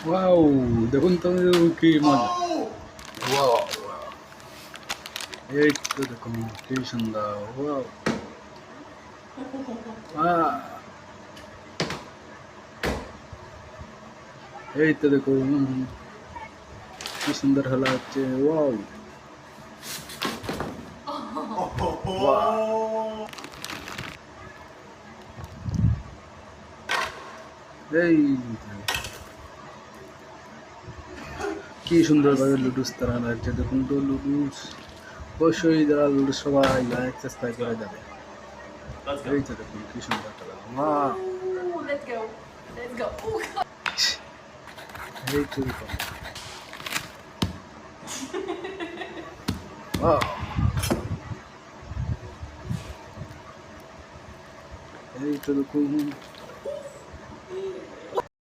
Wow, দেখুন তো কি মজা। ওয়াও, এই তো দেখুন কি সুন্দর। ওয়াও, আহ, এই তো দেখুন কি সুন্দর খেলা হচ্ছে। ওয়াও, ওয়াও, এই তো, কি সুন্দরভাবে লুডুস তারা লাগছে। দেখুন তো লুডুস, অবশ্যই যারা লুডুস সবাই লাইক সাবস্ক্রাইব করে যাবে। এই তো দেখুন কি সুন্দর খেলা। Wow, Ooh, let's go. Let's go. Ooh. এই তো দেখুন। ওয়াও, এই তো দেখুন